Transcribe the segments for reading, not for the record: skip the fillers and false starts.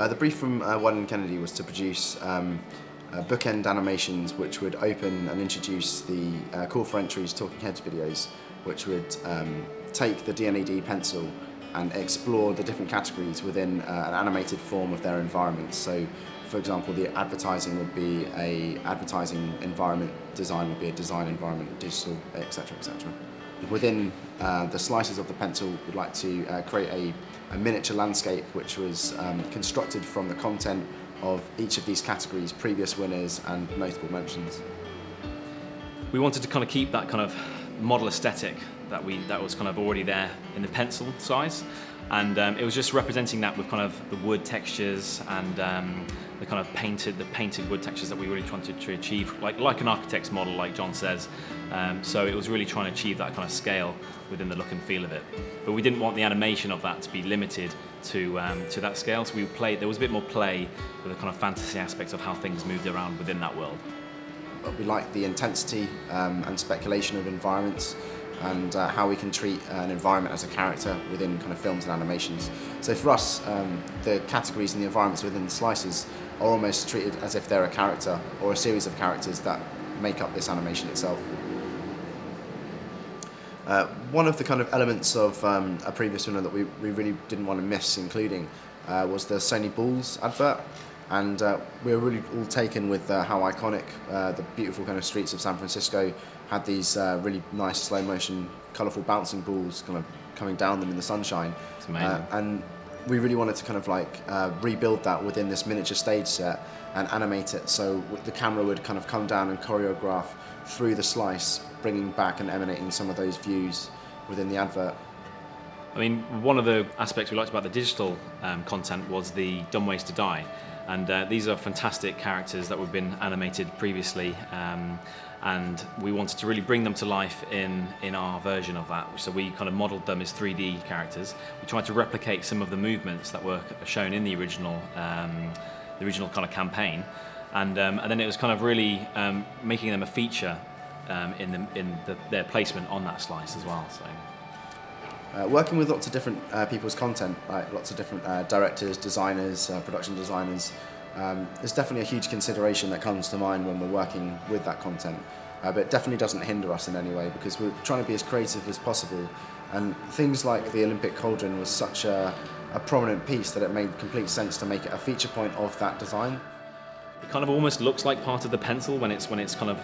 The brief from Wieden+Kennedy was to produce bookend animations which would open and introduce the Call for Entries Talking Heads videos, which would take the D&AD pencil and explore the different categories within an animated form of their environments. So, for example, the advertising would be a advertising environment, design would be a design environment, digital, etc., etc. Within the slices of the pencil, we'd like to create a miniature landscape which was constructed from the content of each of these categories, previous winners and notable mentions. We wanted to kind of keep that kind of model aesthetic that was kind of already there in the pencil size, and it was just representing that with kind of the wood textures and the kind of painted wood textures that we really wanted to achieve, like an architect's model, like John says. So it was really trying to achieve that kind of scale within the look and feel of it. But we didn't want the animation of that to be limited to that scale, so there was a bit more play with the kind of fantasy aspects of how things moved around within that world. We like the intensity and speculation of environments, and how we can treat an environment as a character within kind of films and animations. So for us, the categories and the environments within the slices are almost treated as if they're a character or a series of characters that make up this animation itself. One of the kind of elements of a previous winner that we really didn't want to miss including was the Sony Bulls advert. And we were really all taken with how iconic the beautiful kind of streets of San Francisco had these really nice slow motion, colourful bouncing balls kind of coming down them in the sunshine. It's amazing. And we really wanted to kind of like rebuild that within this miniature stage set and animate it so the camera would kind of come down and choreograph through the slice, bringing back and emanating some of those views within the advert. I mean, one of the aspects we liked about the digital content was the Dumb Ways to Die. And these are fantastic characters that have been animated previously, and we wanted to really bring them to life in our version of that. So we kind of modelled them as 3D characters. We tried to replicate some of the movements that were shown in the original kind of campaign, and then it was kind of really making them a feature in their placement on that slice as well. So. Working with lots of different people's content, like lots of different directors, designers, production designers, there's definitely a huge consideration that comes to mind when we're working with that content, but it definitely doesn't hinder us in any way because we're trying to be as creative as possible, and things like the Olympic Cauldron was such a prominent piece that it made complete sense to make it a feature point of that design. It kind of almost looks like part of the pencil when it's kind of,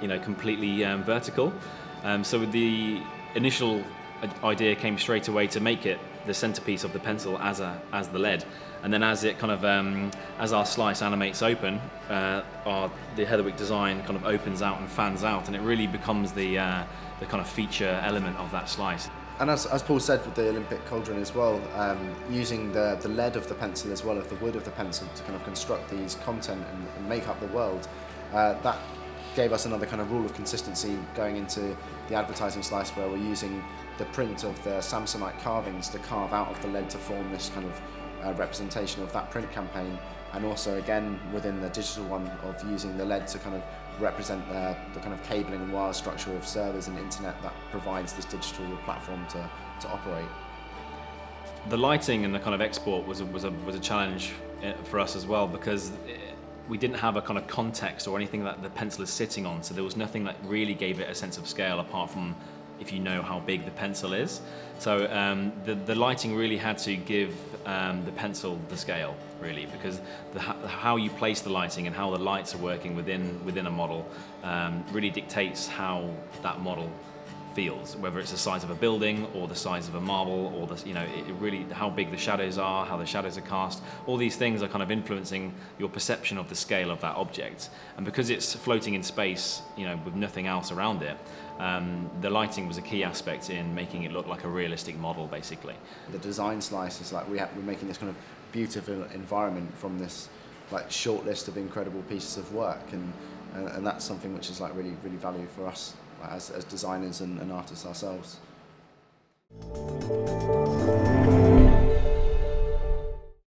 you know, completely vertical. So the initial idea came straight away to make it the centerpiece of the pencil as the lead, and then as it kind of as our slice animates open, the Heatherwick design kind of opens out and fans out, and it really becomes the kind of feature element of that slice. And as Paul said with the Olympic Cauldron as well, using the lead of the pencil as well as the wood of the pencil to kind of construct these content and make up the world, that gave us another kind of rule of consistency going into the advertising slice, where we're using the print of the Samsonite carvings to carve out of the lead to form this kind of representation of that print campaign, and also again within the digital one of using the lead to kind of represent the kind of cabling and wire structure of servers and internet that provides this digital platform to operate. The lighting and the kind of export was a challenge for us as well, because we didn't have a kind of context or anything that the pencil is sitting on, so there was nothing that really gave it a sense of scale apart from if you know how big the pencil is. So the lighting really had to give the pencil the scale, really, because how you place the lighting and how the lights are working within a model really dictates how that model feels, whether it's the size of a building or the size of a marble, or it really how big the shadows are, how the shadows are cast. All these things are kind of influencing your perception of the scale of that object, and because it's floating in space, with nothing else around it, the lighting was a key aspect in making it look like a realistic model, basically. The design slice is like we're making this kind of beautiful environment from this like short list of incredible pieces of work, and that's something which is like really valued for us as designers and artists ourselves.